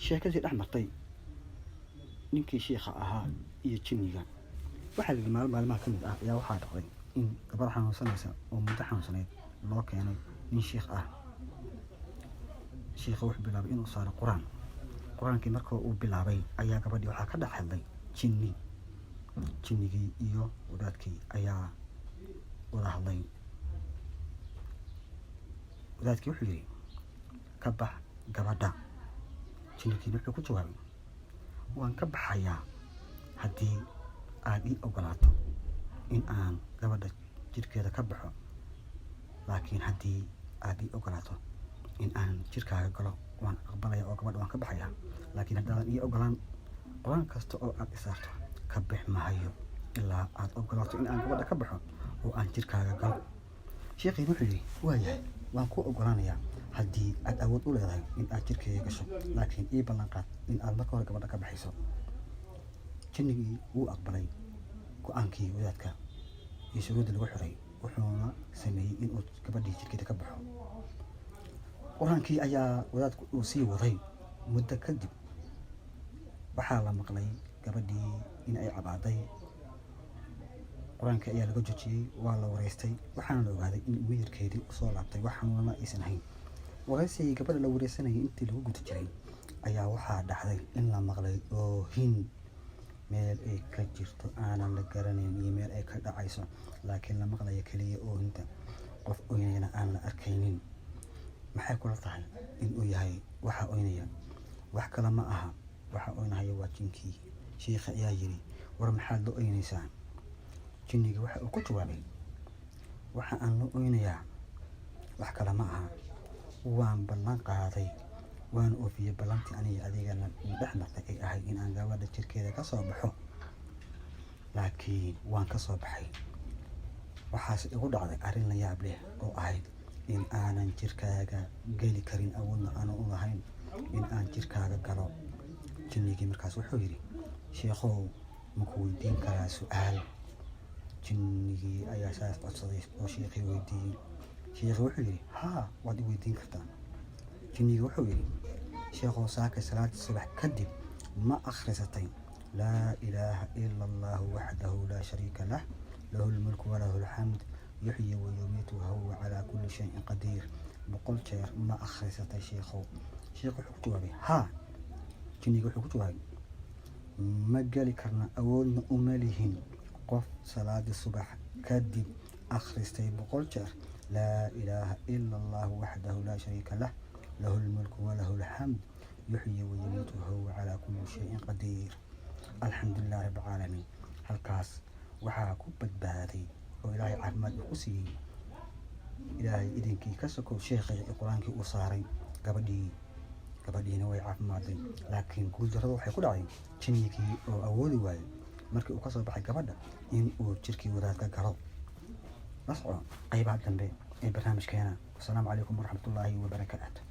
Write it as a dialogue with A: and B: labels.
A: sheekadii dhex martay ninkii shiikha ahaa iyo jinniga. waxaa la yidhi maalmaha ka mid ah ayaa waxaa dhacday in gabar xanuunsanaysa oo muddo xanuunsaneyd loo keenay nin shiikh ah. shiikha wuxuu bilaabay inuu saaro qur-aankii marka uu bilaabay ayaa gabadhii waxaa ka dhex hadlay jinnigii iyo wadaadkii ayaa wada hadlay. wadaadkii wuxuu yidhi ka bax gabadha. jinnigiina wuxuu ku jawaabay waan ka baxayaa haddii aad ii ogolaato in aan gabadha jirkeeda ka baxo, laakiin haddii aad ii ogolaato in aan jirkaaga galo waan aqbalaya oo gabadha waan ka baxayaa, laakiin haddaadan ii ogolaan qur-aan kasta oo aad isaarto ka bix mahayo ilaa aad ogolaato in aan gabadha ka baxo oo aan jirkaaga galo. sheekhiina wuxuu yidhi waayahay waan ku ogolaanayaa haddii aad awood u leedahay in aad jirkeyga gasho, laakiin ii ballan qaad in aad marka hore gabadha ka baxayso. jinnigii wuu aqbalay go-aankii wadaadka iyo shuruuddii lagu xiray, wuxuuna sameeyey inuu gabadhii jirkeeda ka baxo. qur-aankii ayaa wadaadku uu sii waday. muddo kadib waxaa la maqlay gabadhii in ay cabaaday. qur-aankii ayaa laga joojiyey, waa la wareystay, waxaana la ogaaday in miyirkeedii usoo laabtay, wax xanuunana aysan ahayn. waraysigii gabadha la wareysanayay intii lagu guda jiray ayaa waxaa dhacday in la maqlay oohin meel ay ka jirto aanan la garanayn iyo meel ay ka dhacayso, laakiin la maqlayo keliya oohinta, qof oynayana aan la arkaynin. maxay kula tahay inuu yahay waxa oynaya? wax kale ma aha, waxa oynahaya waa jinkii. shiikha ayaa yidhi war maxaad la oynaysaa? jinnigii waxa uu ku jawaabay waxa aan la oynayaa wax kale ma aha, waan ballan qaaday waan oofiyey ballantii aniga adigana dhex martay ay ahayd in aan gabadha jirkeeda ka soo baxo, laakiin waan ka soo baxay. waxaase igu dhacday arrin la yaab leh oo ahayd in aanan jirkaaga geli karin, awoodna aanan u lahayn in aan jirkaaga galo. jinnigii markaas wuxuu yidhi sheekhow maku weydiin karaa su-aal? jinnigii ayaa saas codsaday oo sheekhii weydiiyey. sheekhi wuxuu yidhi haa waad i weydiin kartaa. jinnigii wuxuu yidhi sheekhow saaka salaadii subax kadib ma akhrisatay laa ilaaha ila allahu waxdahu laa shariika lah lahu lmulku walahu alxamd yuxyi wayumiitu wahuwa calaa kulli shayin qadiir 100 jeer ma akhrisatay sheekhow? sheekhu wuxuu ku jawaabay haa. jinnigii wuxuu ku jawaabay ma geli karna, awoodna uma lihin qof salaadii subax kadib akhristay 100 jeer laa ilaaha ila allahu waxdahu laa shariika lah lahu lmulku walahu alxamd yuxyi wayumiitu wahuwa calaa kulli shayin qadiir. alxamdulilah rabbilcaalamiin. halkaas waxaa ku badbaaday oo ilaahay caafimaad uu ku siiyey, ilaahay idinkii ka sokow sheekhii qur-aankii uu saaray gabadhiina way caafimaaday, laakiin guuldarrada waxay ku dhacday jinnigii oo awoodi waayey markii uu ka soo baxay gabadha in uu jirkii wadaadka galo. la soco qaybaha dambe ee barnaamijkeena. wasalaamu calaykum waraxmatullaahi wabarakaatu.